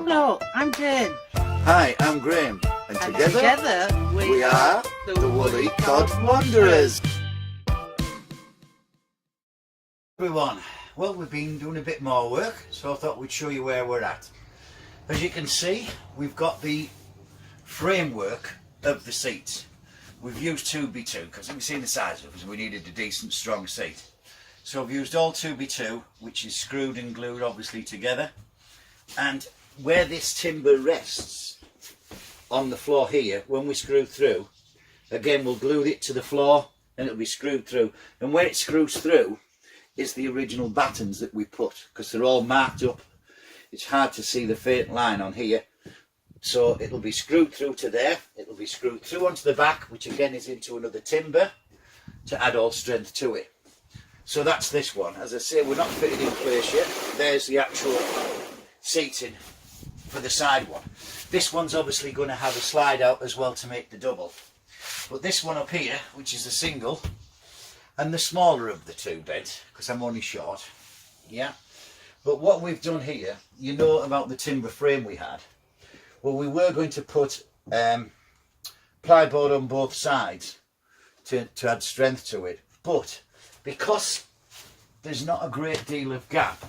Hello, I'm Jane. Hi, I'm Graham, and together we are the Woolly Cod Wanderers. Everyone, well, we've been doing a bit more work, so I thought we'd show you where we're at. As you can see, we've got the framework of the seats. We've used 2x2 because we've seen the size of it, so we needed a decent strong seat. So I've used all 2x2, which is screwed and glued obviously together. And where this timber rests on the floor here, when we screw through, again we'll glue it to the floor and it'll be screwed through. And where it screws through is the original battens that we put, because they're all marked up. It's hard to see the faint line on here. So it'll be screwed through to there, it'll be screwed through onto the back, which again is into another timber to add all strength to it. So that's this one. As I say, we're not fitted in place yet. There's the actual seating for the side one. This one's obviously going to have a slide out as well to make the double. But this one up here, which is the single, and the smaller of the two beds, because I'm only short, yeah. But what we've done here, you know about the timber frame we had. Well, we were going to put plyboard on both sides to add strength to it, but because there's not a great deal of gap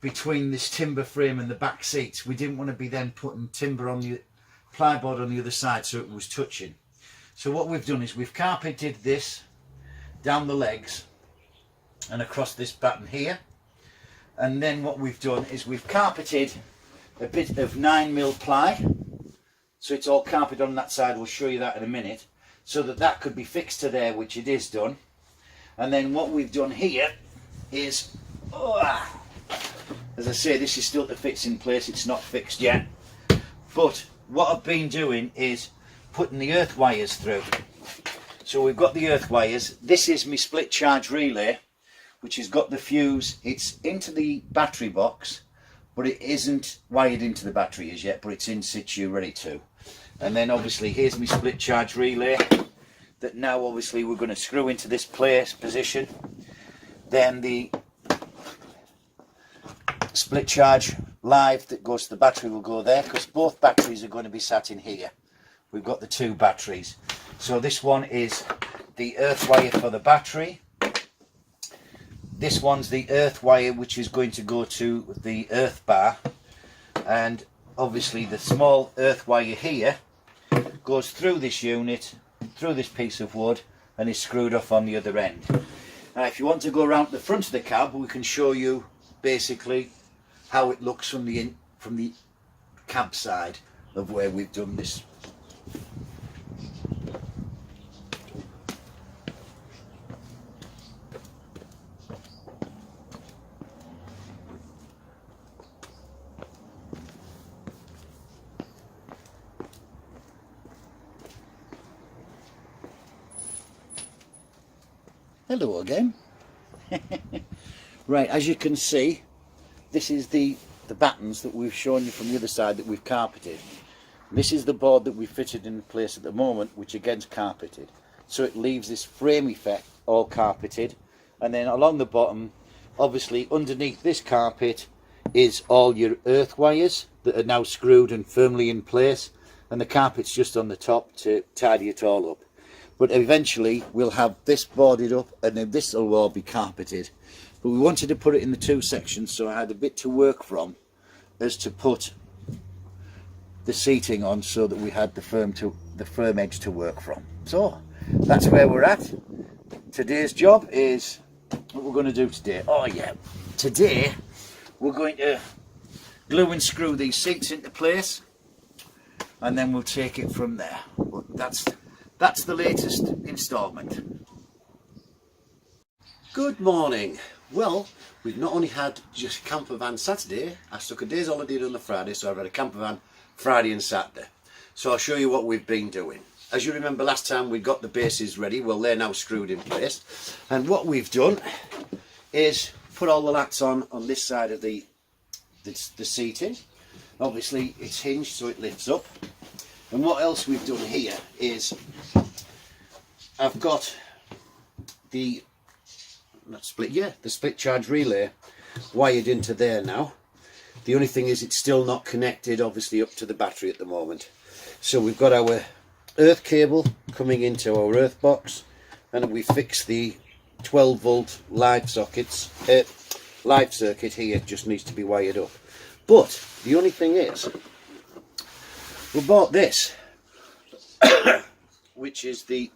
between this timber frame and the back seats, we didn't want to be then putting timber on the plyboard on the other side so it was touching. So what we've done is we've carpeted this down the legs and across this batten here, and then what we've done is we've carpeted a bit of 9mm ply, so it's all carpeted on that side. We'll show you that in a minute, so that could be fixed to there, which it is done. And then what we've done here is, as I say, this is still to fix in place, it's not fixed yet. But what I've been doing is putting the earth wires through. So we've got the earth wires. This is my split charge relay, which has got the fuse. It's into the battery box, but it isn't wired into the battery as yet, but it's in situ ready to. And then obviously here's my split charge relay that now obviously we're going to screw into this position. Then the split charge live that goes to the battery will go there, because both batteries are going to be sat in here. We've got the two batteries. So this one is the earth wire for the battery. This one's the earth wire which is going to go to the earth bar, and obviously the small earth wire here goes through this unit, through this piece of wood, and is screwed off on the other end. Now if you want to go around the front of the cab, we can show you basically how it looks from the cab side of where we've done this. Hello again. Right, as you can see, this is the battens that we've shown you from the other side that we've carpeted. This is the board that we've fitted in place at the moment, which again's carpeted. So it leaves this frame effect all carpeted, and then along the bottom, obviously underneath this carpet is all your earth wires that are now screwed and firmly in place, and the carpet's just on the top to tidy it all up. But eventually we'll have this boarded up, and then this will all be carpeted. But we wanted to put it in the two sections, so I had a bit to work from as to put the seating on, so that we had the firm edge to work from. So that's where we're at. Today's job is what we're going to do today. Oh yeah, today we're going to glue and screw these seats into place, and then we'll take it from there. But that's the latest instalment. Good morning. Well, we've not only had just camper van Saturday, I took a day's holiday on the Friday, so I've had a camper van Friday and Saturday. So I'll show you what we've been doing. As you remember last time we got the bases ready, well they're now screwed in place. And what we've done is put all the lats on this side of the seating. Obviously it's hinged so it lifts up. And what else we've done here is I've got the split charge relay wired into there now, The only thing is it's still not connected obviously up to the battery at the moment. So we've got our earth cable coming into our earth box, and we fixed the 12 volt live sockets. Live circuit here just needs to be wired up. But the only thing is, we bought this, which is the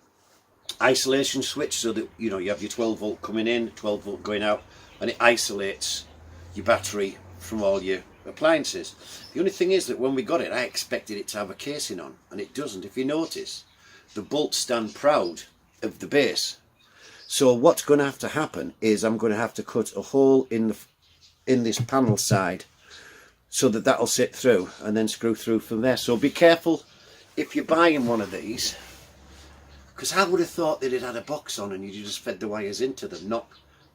isolation switch, so that you have your 12 volt coming in, 12 volt going out, and it isolates your battery from all your appliances. The only thing is that when we got it, I expected it to have a casing on, and it doesn't. If you notice, the bolts stand proud of the base. So what's going to have to happen is I'm going to have to cut a hole in this panel side so that that'll sit through, and then screw through from there. So be careful if you're buying one of these, because I would have thought that it had a box on and you just fed the wires into them, not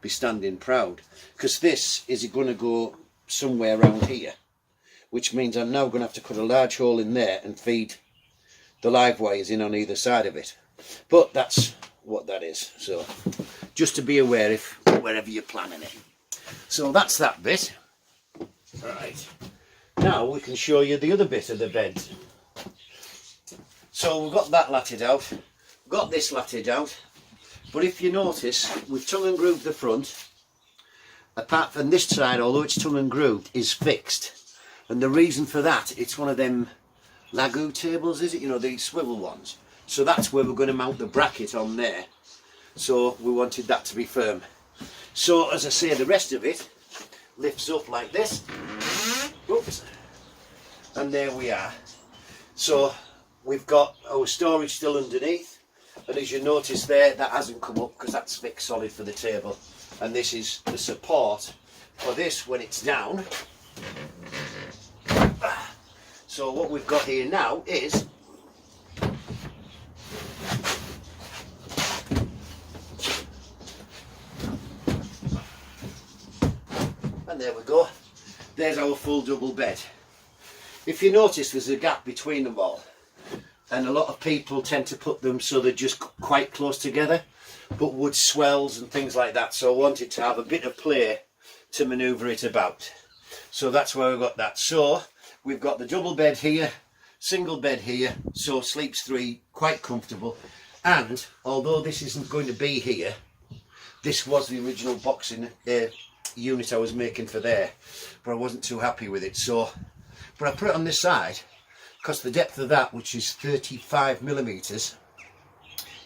be standing proud. Because this is going to go somewhere around here, which means I'm now going to have to cut a large hole in there and feed the live wires in on either side of it. But that's what that is. So just to be aware if wherever you're planning it. So that's that bit. Right. Now we can show you the other bit of the bed. So we've got that latted out. Got this latted out. But if you notice, we've tongue and grooved the front. Apart from this side, although it's tongue and grooved, is fixed. And the reason for that, it's one of them Lagu tables, is it? These swivel ones. So that's where we're going to mount the bracket on there. So we wanted that to be firm. So as I say, the rest of it lifts up like this. Oops. And there we are. So we've got our storage still underneath. And as you notice there, that hasn't come up because that's fixed solid for the table. And this is the support for this when it's down. So what we've got here now is and there we go. There's our full double bed. If you notice, there's a gap between them all. And a lot of people tend to put them so they're just quite close together, but wood swells and things like that. So I wanted to have a bit of play to manoeuvre it about. So that's where we've got that. So we've got the double bed here, single bed here, so sleeps three, quite comfortable. And although this isn't going to be here, this was the original boxing unit I was making for there, but I wasn't too happy with it. So, but I put it on this side because the depth of that, which is 35mm,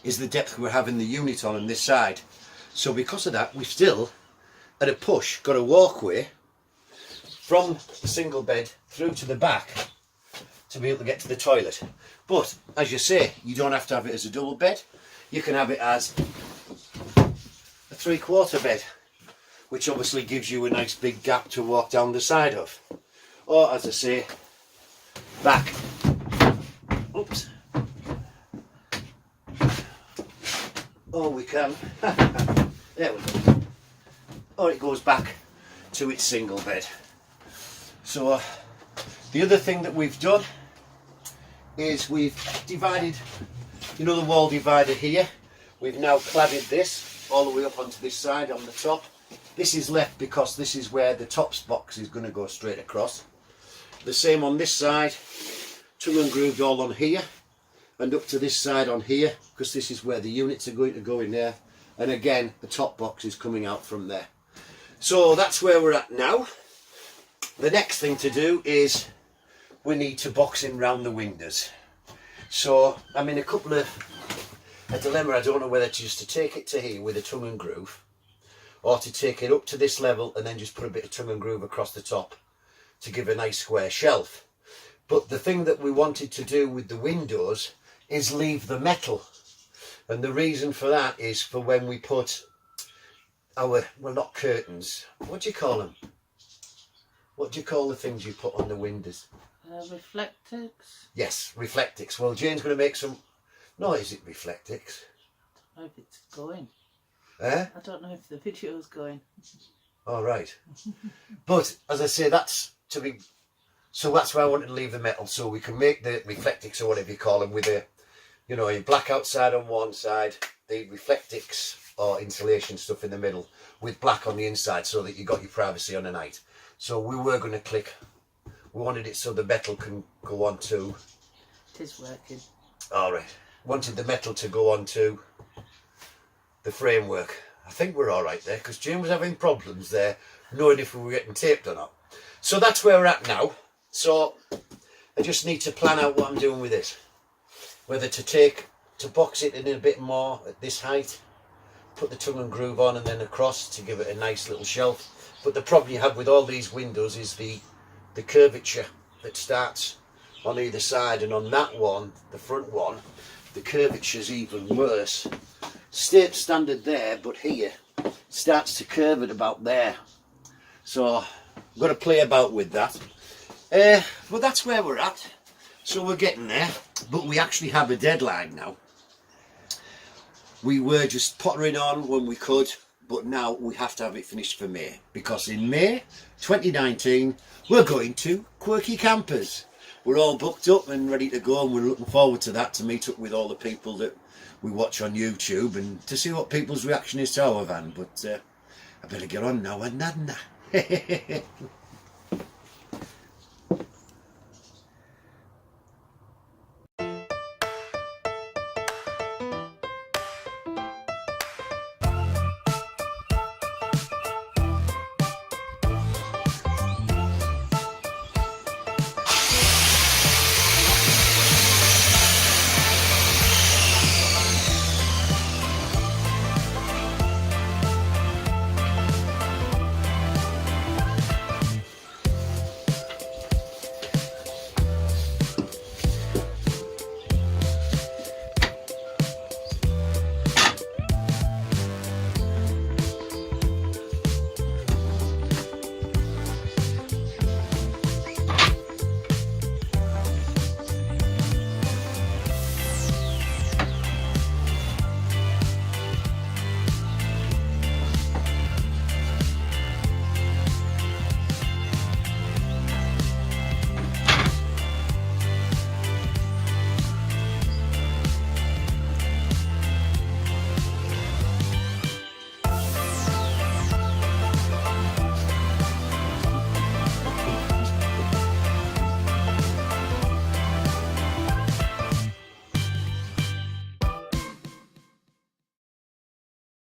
is the depth we're having the unit on this side. So because of that, we've still, at a push, got a walkway from the single bed through to the back to be able to get to the toilet. But as you say, you don't have to have it as a double bed. You can have it as a 3/4 bed, which obviously gives you a nice big gap to walk down the side of. Or as I say, back. Oops. Or we can, there we go. Or it goes back to its single bed. So the other thing that we've done is we've divided, the wall divider here. We've now cladded this all the way up onto this side on the top. This is left because this is where the tops box is going to go straight across. The same on this side, tongue and grooved all on here and up to this side on here, because this is where the units are going to go in there. And again, the top box is coming out from there. So that's where we're at now. The next thing to do is we need to box in round the windows. So I'm in a dilemma. I don't know whether just to take it to here with a tongue and groove, or to take it up to this level and then just put a bit of tongue and groove across the top to give a nice square shelf. But the thing that we wanted to do with the windows is leave the metal, and the reason for that is for when we put our, well, not curtains, what do you call them? What do you call the things you put on the windows? Reflectix. Yes, Reflectix. Well, Jane's going to make some. No, is it Reflectix? I don't know if it's going. Eh? I don't know if the video's going. All right. But as I say, that's to be. So that's why I wanted to leave the metal, so we can make the Reflectix, or whatever you call them, with a, a black outside on one side, the Reflectix or insulation stuff in the middle with black on the inside so that you got your privacy on the night. So we were going to click, we wanted it so the metal can go on to, It is working. alright, wanted the metal to go on to the framework. I think we're alright there because Jane was having problems there knowing if we were getting taped or not. So that's where we're at now. So I just need to plan out what I'm doing with it. Whether to box it in a bit more at this height, put the tongue and groove on and then across to give it a nice little shelf. But the problem you have with all these windows is the curvature that starts on either side, and on that one, the front one, the curvature's even worse. Stays standard there, but here starts to curve at about there. So I've got to play about with that. But that's where we're at. So we're getting there, but we actually have a deadline now. We were just pottering on when we could, but now we have to have it finished for May, because in May 2019 we're going to Quirky Campers. We're all booked up and ready to go, and we're looking forward to that, to meet up with all the people that we watch on YouTube and to see what people's reaction is to our van. But I better get on now, and